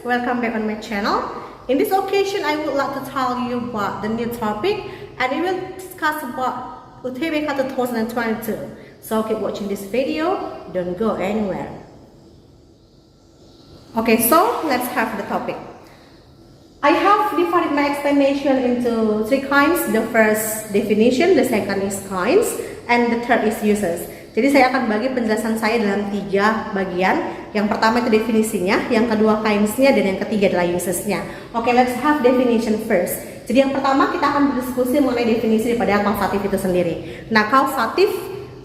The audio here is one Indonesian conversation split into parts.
welcome back on my channel. In this occasion, I would like to tell you about the new topic, and we will discuss about UTBK 2022. So keep watching this video, don't go anywhere. Okay, so let's have the topic. I have divided my explanation into three kinds. The first definition, the second is kinds, and the third is uses. Jadi saya akan bagi penjelasan saya dalam tiga bagian. Yang pertama itu definisinya, yang kedua kinds-nya, dan yang ketiga adalah uses-nya. Oke, let's have definition first. Jadi yang pertama kita akan berdiskusi mengenai definisi daripada causative itu sendiri. Nah, causative,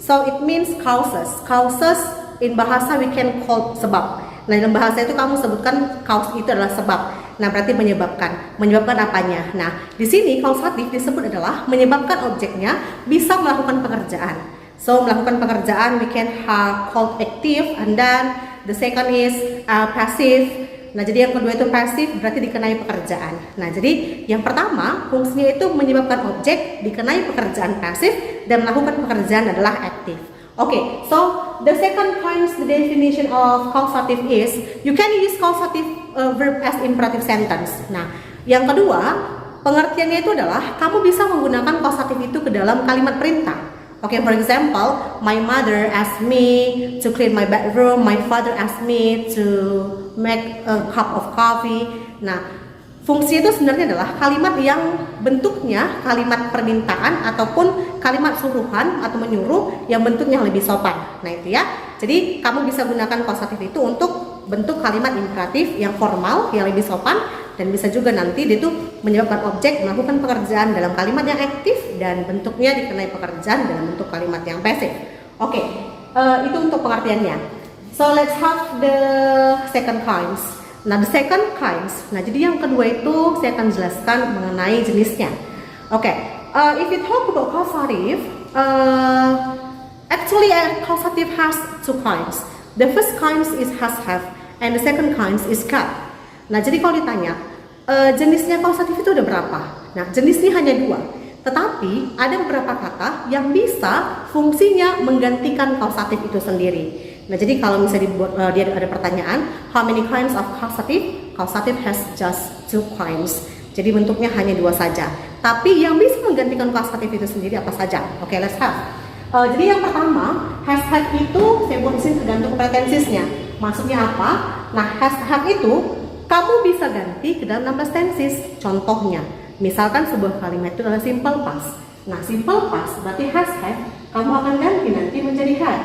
so it means causes. Causes in bahasa we can call sebab. Nah, dalam bahasa itu kamu sebutkan cause itu adalah sebab. Nah, berarti menyebabkan. Menyebabkan apanya? Nah, di sini causative disebut adalah menyebabkan objeknya bisa melakukan pekerjaan. So, melakukan pekerjaan we can called active, and then the second is passive. Nah, jadi yang kedua itu passive, berarti dikenai pekerjaan. Nah, jadi yang pertama fungsinya itu menyebabkan objek dikenai pekerjaan pasif, dan melakukan pekerjaan adalah active. Okay, so the second point, the definition of causative is you can use causative verb as imperative sentence. Nah, yang kedua pengertiannya itu adalah kamu bisa menggunakan causative itu ke dalam kalimat perintah. Okay, for example, my mother asked me to clean my bedroom. My father asked me to make a cup of coffee. Nah, fungsi itu sebenarnya adalah kalimat yang bentuknya kalimat permintaan ataupun kalimat suruhan atau menyuruh yang bentuknya lebih sopan. Nah, itu ya. Jadi kamu bisa gunakan causative itu untuk bentuk kalimat imperatif yang formal, yang lebih sopan, dan bisa juga nanti itu menyebabkan objek melakukan pekerjaan dalam kalimat yang aktif dan bentuknya dikenai pekerjaan dalam bentuk kalimat yang pasif. Oke, itu untuk pengertiannya. So let's have the second kinds. Nah, the second kinds. Nah, jadi yang kedua itu saya akan jelaskan mengenai jenisnya. Oke, if you talk about causative, actually causative has two kinds. The first kind is has have, and the second kind is got. Nah, jadi kalau ditanya jenisnya causative itu ada berapa? Nah, jenisnya hanya dua. Tetapi ada beberapa kata yang bisa fungsinya menggantikan causative itu sendiri. Nah, jadi kalau misalnya dibuat dia ada pertanyaan, how many kinds of causative? Causative has just two kinds. Jadi bentuknya hanya dua saja. Tapi yang bisa menggantikan causative itu sendiri apa saja? Oke, let's have. Jadi yang pertama, has have itu saya buat di sini tergantung kepada tensesnya. Maksudnya apa? Nah, has have itu kamu bisa ganti ke dalam 16 tenses. Contohnya, misalkan sebuah kalimat itu adalah simple past. Nah, simple past berarti has have, kamu akan ganti nanti menjadi had.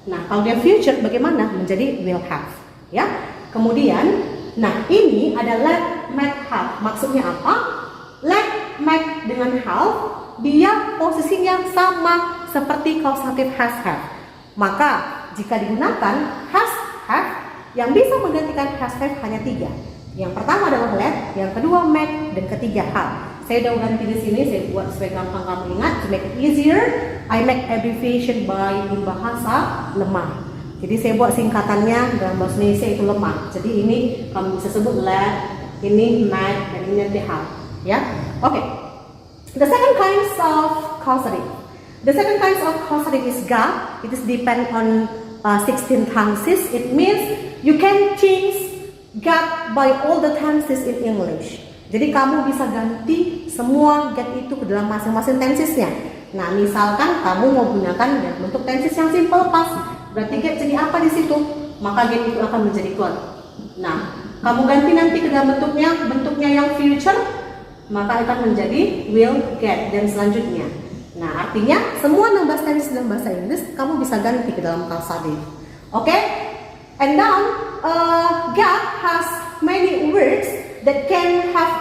Nah, kalau dia future bagaimana? Menjadi will have. Ya. Kemudian, nah ini ada let, make, have. Maksudnya apa? Let, make dengan have, dia posisinya sama seperti causative has have. Maka jika digunakan has have, yang bisa menggantikan has have hanya tiga. Yang pertama adalah let, yang kedua make, dan ketiga have. Saya udah ganti di sini, saya buat supaya gampang kamu ingat. To make it easier, I make abbreviation by in bahasa lemah. Jadi saya buat singkatannya dalam bahasa Indonesia itu lemah. Jadi ini kamu bisa sebut let, ini make, dan ini nanti have. Ya, oke. The second kinds of causative. The second kinds of causative is got. It is depend on 16 tenses. It means you can change get by all the tenses in English. Jadi kamu bisa ganti semua get itu ke dalam masing-masing tensesnya. Nah, misalkan kamu mau gunakan bentuk tenses yang simple past, berarti get jadi apa di situ? Maka get itu akan menjadi got. Nah, kamu ganti nanti ke dalam bentuknya yang future, maka akan menjadi will get dan selanjutnya. Nah, artinya semua 16 tenses dalam bahasa Inggris kamu bisa ganti ke dalam causative. Oke? And then God has many words that can have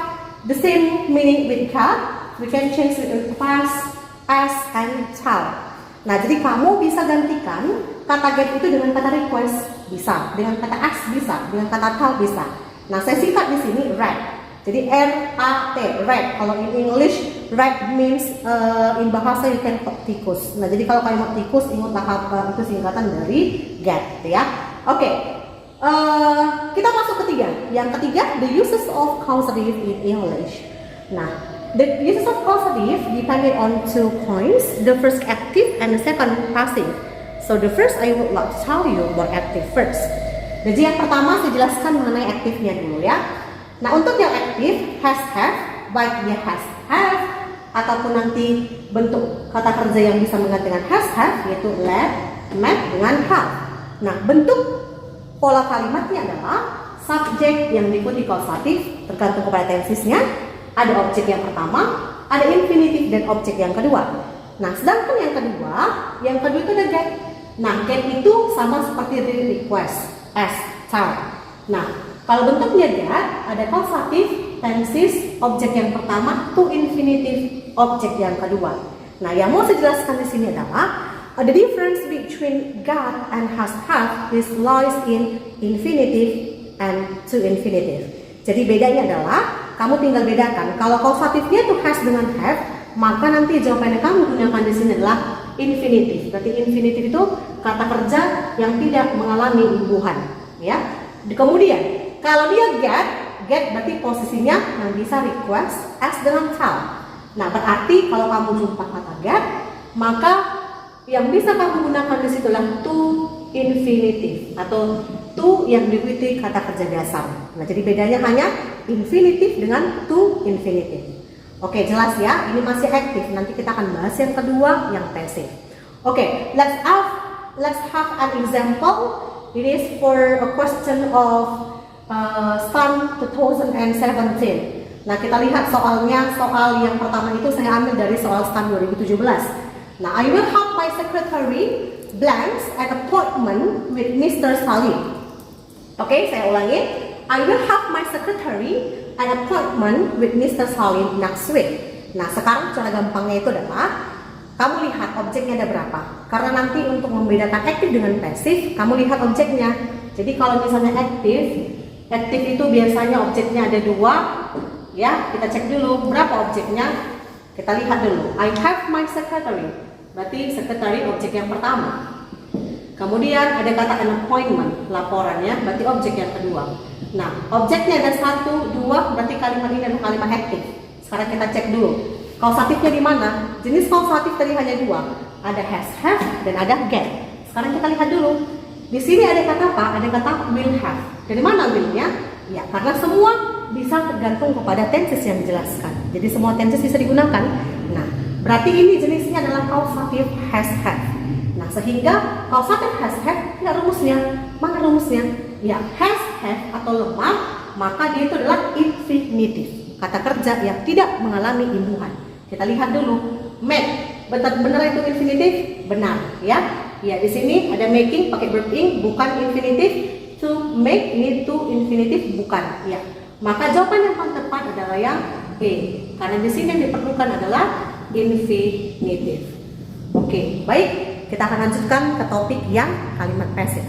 the same meaning with God. We can change it in past, as, and shall. Nah, jadi kamu bisa gantikan kata get itu dengan kata request, bisa, dengan kata ask bisa, dengan kata tell bisa. Nah, saya singkat di sini read. Jadi R-A-T, read. Kalau in English, read means in bahasa you can talk tikus. Nah, jadi kalau kalimat tikus ingatlah itu singkatan dari get, ya. Oke, kita masuk ketiga. Yang ketiga, the uses of causative in English. Nah, the uses of causative depended on two points. The first active and the second passive. So the first I would like to tell you about active first. Jadi yang pertama saya jelaskan mengenai aktifnya dulu ya. Nah, untuk yang aktif has have, baik dia has have ataupun nanti bentuk kata kerja yang bisa mengganti dengan has have yaitu let, met dengan have. Nah, bentuk pola kalimatnya adalah subjek yang diikuti kausatif tergantung kepada tensisnya. Ada objek yang pertama, ada infinitif dan objek yang kedua. Nah, sedangkan yang kedua itu ada get. Nah, get itu sama seperti request, ask, tell. Nah, kalau bentuknya get, ada kausatif, tenses, objek yang pertama, to infinitif, objek yang kedua. Nah, yang mau saya jelaskan di sini adalah the difference between get and has have is lies in infinitive and to infinitive. Jadi bedanya adalah kamu tinggal bedakan. Kalau kausatifnya itu has dengan have, maka nanti jawaban yang kamu gunakan di sini adalah infinitif. Berarti infinitif itu kata kerja yang tidak mengalami imbuhan, ya. Kemudian kalau dia get berarti posisinya yang bisa request, ask dengan tell. Nah, berarti kalau kamu jumpa kata get, maka yang bisa kamu gunakan di situ adalah to infinitif atau to yang diikuti kata kerja dasar. Nah, jadi bedanya hanya infinitif dengan to infinitif. Oke, jelas ya. Ini masih aktif. Nanti kita akan bahas yang kedua, yang pasif. Oke, let's have an example. It is for a question of STAN 2017. Nah, kita lihat soalnya. Soal yang pertama itu saya ambil dari soal STAN 2017. Nah, I will have my secretary blanks an appointment with Mr. Salim. Oke, saya ulangi. I will have my secretary an appointment with Mr. Salim next week. Nah, sekarang cara gampangnya itu adalah kamu lihat objeknya ada berapa. Karena nanti untuk membedakan aktif dengan pasif, kamu lihat objeknya. Jadi kalau misalnya aktif itu biasanya objeknya ada 2. Ya, kita cek dulu berapa objeknya. Kita lihat dulu. I have my secretary. Berarti secretary objek yang pertama. Kemudian ada kata an appointment, laporannya, berarti objek yang kedua. Nah, objeknya ada 1, 2, berarti kalimat ini adalah kalimat aktif. Sekarang kita cek dulu. Kausatifnya di mana? Jenis kausatif tadi hanya 2. Ada has, have, dan ada get. Sekarang kita lihat dulu. Di sini ada kata apa? Ada kata will have. Dari mana will-nya? Ya, karena semua bisa tergantung kepada tenses yang dijelaskan. Jadi semua tenses bisa digunakan. Nah, berarti ini jenisnya adalah kausatif has, have. Nah, sehingga kausatif has, have, tidak rumusnya. Mana rumusnya? Ya, has, have atau lemah, maka dia itu adalah infinitif, kata kerja yang tidak mengalami imbuhan. Kita lihat dulu, make, benar itu infinitif? Benar, ya. Ya, di sini ada making pakai verb ing, bukan infinitif. To make ini to infinitif, bukan, ya. Maka jawaban yang paling tepat adalah yang E, karena di sini yang diperlukan adalah infinitif. Oke, baik, kita akan lanjutkan ke topik yang kalimat pasif.